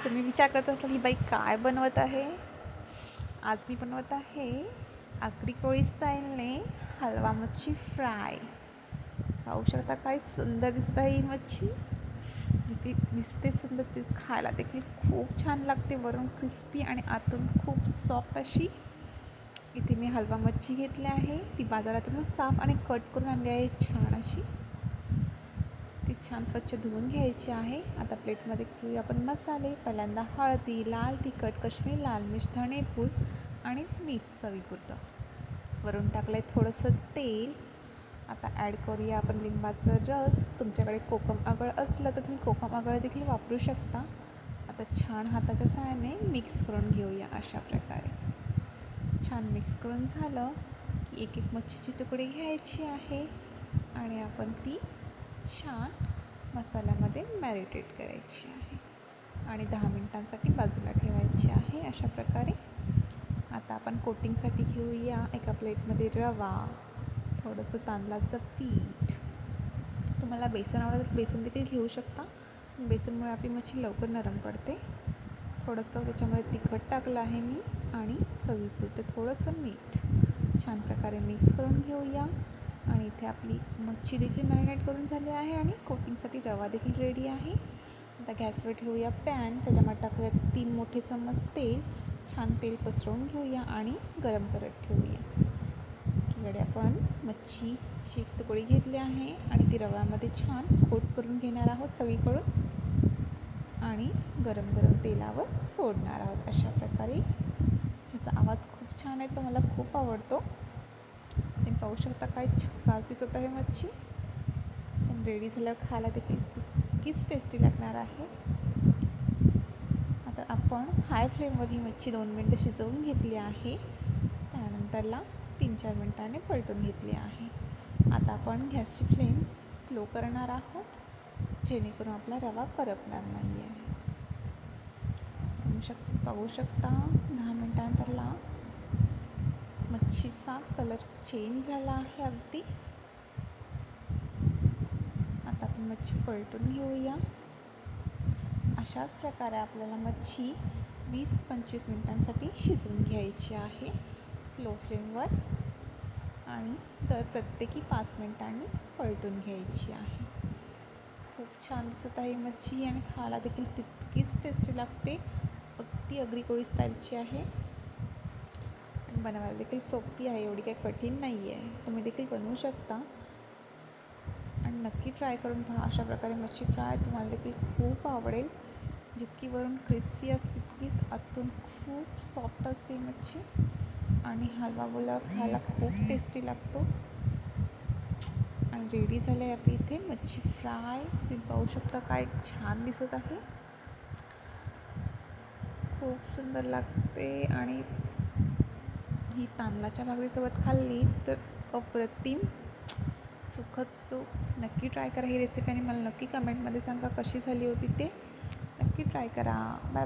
तुम्ही विचार करत असाल ही बाई काय बनवत आहे. आज मी बनवत आहे आगरी कोळी स्टाईलने हलवा मच्छी फ्राय. पाहू शकता काय सुंदर दिसत आहे ही मच्छी. जिथे दिसते सुंदर तेच खायला देखील खूप छान लागते. वरून क्रिस्पी आणि आतून खूप सॉफ्ट अशी. इथे मी हलवा मच्छी घेतली आहे. ती बाजारातून साफ आणि कट करून आणली आहे छान अशी. ती छान स्वच्छ धुवून घ्यायची आहे. आता प्लेटमध्ये घेऊया आपण मसाले. पहिल्यांदा हळदी, लाल तिखट, काश्मीरी लाल मिर्च, धणेपूड आणि मीठ चवीपुरतं. वरून टाकलं आहे थोडंसं तेल. आता ॲड करूया आपण लिंबाचा रस. तुमच्याकडे कोकम आगळ असलं तर तुम्ही कोकम आगळ देखील वापरू शकता. आता छान हाताच्या सहाय्याने मिक्स करून घेऊया अशा प्रकारे. छान मिक्स करून झालं की एक एक मच्छीची तुकडे घ्यायची आहे आणि आपण ती छान मसाल्यामध्ये मॅरिनेट करायची आहे आणि 10 मिनिटांसाठी बाजूला ठेवायची आहे अशा प्रकारे. आता आपण कोटिंगसाठी घेऊया एका प्लेटमध्ये रवा, थोडंसं तांदळाचं पीठ. तुम्हाला बेसन आवडत तर बेसन देखील घेऊ शकता. बेसनमुळे आपली मच्छी लवकर नरम पडते. थोडंसं त्याच्यामध्ये तिखट टाकलं आहे मी आणि चवीपुरतं थोडंसं मीठ. छान प्रकारे मिक्स करून घेऊया आणि इथे आपली मच्छी देखील मॅरिनेट करून झाली आहे आणि कोटिंगसाठी रवा देखील रेडी आहे. आता गॅसवर ठेवूया पॅन. त्याच्यामध्ये टाकूया 3 मोठे चम्मच तेल. छान तेल पसरवून घेऊया आणि गरम करत ठेवूया. एकीकडे आपण मच्छीची तुकडी घेतली आहे आणि ती रव्यामध्ये छान कोट करून घेणार आहोत सगळीकडून आणि गरम गरम तेलावर सोडणार आहोत अशा प्रकारे. ह्याचा आवाज खूप छान आहे, तो मला खूप आवडतो. तुम्ही पाहू शकता काय छक्काच दिसत आहे मच्छी. पण रेडी झाल्यावर खायला देखील तितकीच टेस्टी लागणार आहे. आता आपण हाय फ्लेमवर ही मच्छी 2 मिनटं शिजवून घेतली आहे. त्यानंतरला 3-4 मिनटाने पलटून घेतली आहे. आता आपण गॅसची फ्लेम स्लो करणार आहोत जेणेकरून आपला रवा करपणार नाही आहे. पाहू शकता 10 मिनटानंतरला मच्छीचा कलर चेंज झाला आहे अगदी. आता आपण मच्छी पलटून घेऊया. अशाच प्रकारे आपल्याला मच्छी 20-25 मिनिटांसाठी शिजवून घ्यायची आहे स्लो फ्लेमवर आणि तर प्रत्येकी 5 मिनिटांनी पलटून घ्यायची आहे. खूप छान दिसत आहे मच्छी आणि खायला देखील तितकीच टेस्टी लागते. अगदी आगरी कोळी स्टाईलची आहे आणि बनवायला देखील सोपी आहे, एवढी काही कठीण नाही आहे. तुम्ही देखील बनवू शकता आणि नक्की ट्राय करून पहा. अशा प्रकारे मच्छी फ्राय तुम्हाला देखील खूप आवडेल. जितकी वरून क्रिस्पी असते तितकीच आतून खूप सॉफ्ट असते मच्छी आणि हलवा बोलल्यावर खायला खूप टेस्टी लागतो. आणि रेडी झालं आहे आपली इथे मच्छी फ्राय. तुम्ही पाहू शकता काय छान दिसत आहे. खूप सुंदर लागते आणि ही तांदळाच्या भाकरीसोबत खाल्ली तर अप्रतिम सुखद सुख. नक्की ट्राय करा ही रेसिपी आणि मला नक्की कमेंटमध्ये सांगा कशी झाली होती ते. नक्की ट्राय करा. बाय.